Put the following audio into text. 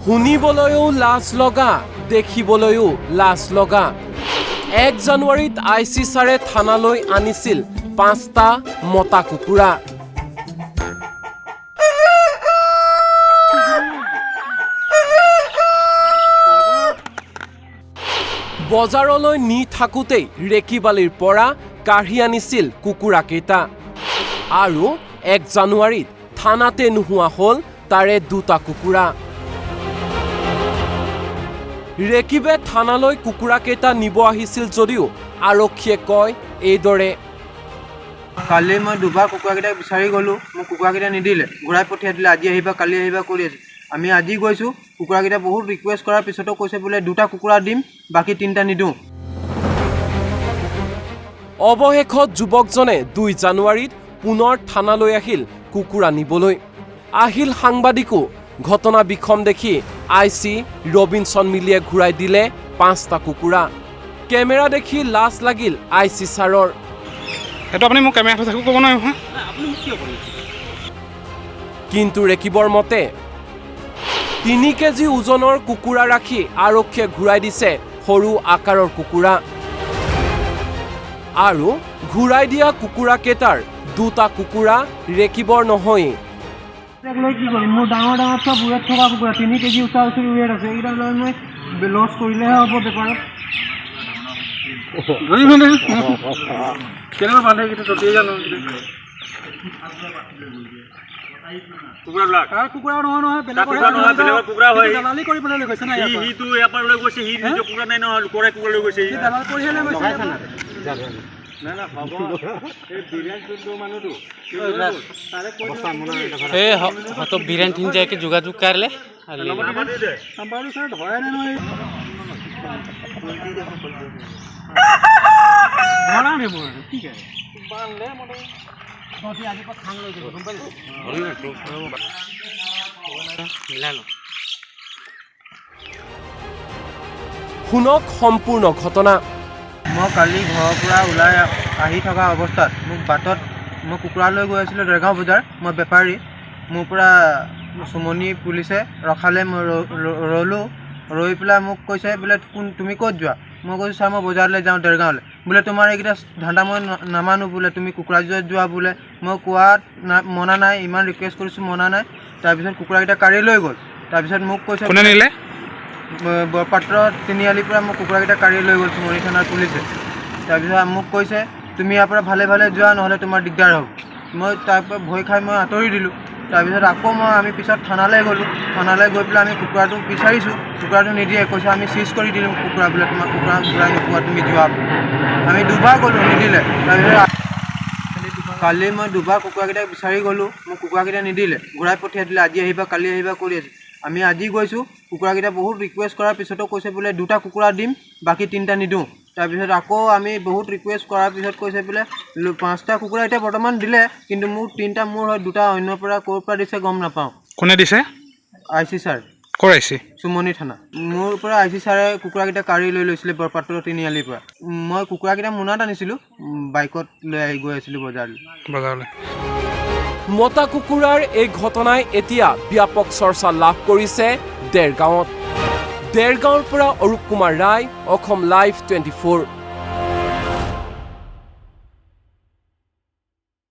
শুনিবলৈও লাজ লগা, দেখিবলৈও লাজ লগা। 1 জানুৱাৰীত আইচি ছাৰে থানালৈ আনিছিল 5টা মতা কুকুৰা। বজাৰলৈ নি থাকোঁতেই ৰেকিবালিৰ পৰা কাঢ়ি আনিছিল কুকুৰাকেইটা। আৰু 1 জানুৱাৰীত থানাতে নোহোৱা হ'ল তাৰে 2টা কুকুৰা। ৰেকিবে থানালৈ কুকুৰাকেইটা নিব আহিছিল যদিও আৰক্ষীয়ে কয় এইদৰে, কালি মই দুবাৰ কুকুৰাকেইটা বিচাৰি গ'লোঁ, মোক কুকুৰাকেইটা নিদিলে, ঘূৰাই পঠিয়াই দিলে। আজি আহিবা কালি আহিবা কৰি আছে। আমি আজি গৈছোঁ, কুকুৰাকেইটা বহুত ৰিকুৱেষ্ট কৰাৰ পিছতো কৈছে বোলে 2টা কুকুৰা দিম, বাকী 3টা নিদিওঁ। অৱশেষত যুৱকজনে 2 জানুৱাৰীত পুনৰ থানালৈ আহিল কুকুৰা নিবলৈ। আহিল সাংবাদিকো। ঘটনা বিষম দেখি আইচি ৰবিনসন মিলিয়ে ঘূৰাই দিলে 5টা কুকুৰা। কেমেৰা দেখি লাজ লাগিল আইচি ছাৰৰ। এইটো আপুনি মোক কেমেৰা থাকো ক'ব নোৱাৰে নহয়। কিন্তু ৰেকিবৰ মতে 3 কেজি ওজনৰ কুকুৰা ৰাখি আৰক্ষীয়ে ঘূৰাই দিছে সৰু আকাৰৰ কুকুৰা। আৰু ঘূৰাই দিয়া কুকুৰাকেইটাৰ 2টা কুকুৰা ৰেকিবৰ নহয়েই। কি কৰিম, মোৰ ডাঙৰ ডাঙৰ চব ৱেট থকা কুকুৰা, 3 কেজি ওচৰা ওচৰি ৱেট আছে। এইকেইটা লৈ মই লছ কৰিলেহে হ'ব বেপাৰত। কেনেকুৱা বান্ধে এইকেইটা ততেই জানো। কুকুৰা নহয় বেলেগৰ কুকুৰা হয়। দালালি কৰিবলৈ লৈ গৈছে না, সিটো ইয়াৰ পৰা লৈ গৈছে, সি নিজৰ কুকুৰা নাই নহয়, লোকৰে কুকুৰা লৈ গৈছে। দালাল কৰিহে লৈ গৈছে। बीरेन थीन जाके जोगाजोग कर ले শুনক সম্পূৰ্ণ ঘটনা। মই কালি ঘৰৰ পৰা ওলাই আহি থকা অৱস্থাত মোক বাটত মই কুকুৰা লৈ গৈ আছিলোঁ দেৰগাঁও বজাৰ। মই বেপাৰী, মোৰ পৰা চুমনি পুলিচে ৰখালে। মই ৰ'লোঁ, ৰৈ পেলাই মোক কৈছে বোলে তুমি ক'ত যোৱা? মই কৈছোঁ ছাৰ মই বজাৰলৈ যাওঁ দেৰগাঁৱলৈ। বোলে তোমাৰ এইকেইটা ধান্দা মই নামানো, বোলে তুমি কুকুৰাযোৰত যোৱা বোলে। মই কোৱাত মনা নাই, ইমান ৰিকুৱেষ্ট কৰিছোঁ মনা নাই। তাৰপিছত কুকুৰাকেইটা কাঢ়ি লৈ গ'ল। তাৰপিছত মোক কৈছে কোনে নিলে? বৰপাত্ৰ তিনিআলিৰ পৰা মোক কুকুৰাকেইটা কাঢ়ি লৈ গ'ল চুমনি থানাৰ পুলিচে। তাৰপিছত মোক কৈছে তুমি ইয়াৰ পৰা ভালে ভালে যোৱা, নহ'লে তোমাৰ দিগদাৰ হ'ব। মই তাৰ পৰা ভয় খাই মই আঁতৰি দিলোঁ। তাৰপিছত আকৌ আমি পিছত থানালৈ গ'লোঁ। থানালৈ গৈ পেলাই আমি কুকুৰাটো বিচাৰিছোঁ, কুকুৰাটো নিদিয়ে। কৈছে আমি চিজ কৰি দিলোঁ কুকুৰা, বোলে তোমাৰ কুকুৰা ঘূৰাই নোপোৱা, তুমি যোৱা। আমি দুবাৰ গ'লোঁ, নিদিলে। তাৰপিছত কালি মই দুবাৰ কুকুৰাকেইটা বিচাৰি গ'লোঁ, মোক কুকুৰাকেইটা নিদিলে, ঘূৰাই পঠিয়াই দিলে। আজি আহিবা কালি আহিবা কৰি আছে। আমি আজি গৈছোঁ, কুকুৰাকেইটা বহুত ৰিকুৱেষ্ট কৰাৰ পিছতো কৈছে বোলে 2টা কুকুৰা দিম, বাকী 3টা নিদিওঁ। তাৰপিছত আকৌ আমি বহুত ৰিকুৱেষ্ট কৰাৰ পিছত কৈছে বোলে 5টা কুকুৰা এতিয়া বৰ্তমান দিলে, কিন্তু মোৰ 3টা মোৰ হয়, 2টা অন্যৰ পৰা ক'ৰ পৰা দিছে গম নাপাওঁ। কোনে দিছে? আইচি ছাৰ। ক'ৰ আইচি? চুমনি থানা। মোৰ পৰা আইচি ছাৰে কুকুৰাকেইটা কাঢ়ি লৈ লৈছিলে বৰপাত্ৰ তিনিআলিৰ পৰা। মই কুকুৰাকেইটা মোনাত আনিছিলোঁ, বাইকত লৈ গৈ আছিলোঁ বজাৰলৈ। মতা কুকুৰাৰ এই ঘটনাই এতিয়া ব্যাপক চৰ্চা লাভ কৰিছে দেৰগাঁৱত। দেৰগাঁৱৰ পৰা অৰূপ কুমাৰ ৰায়, অসম লাইভ 24।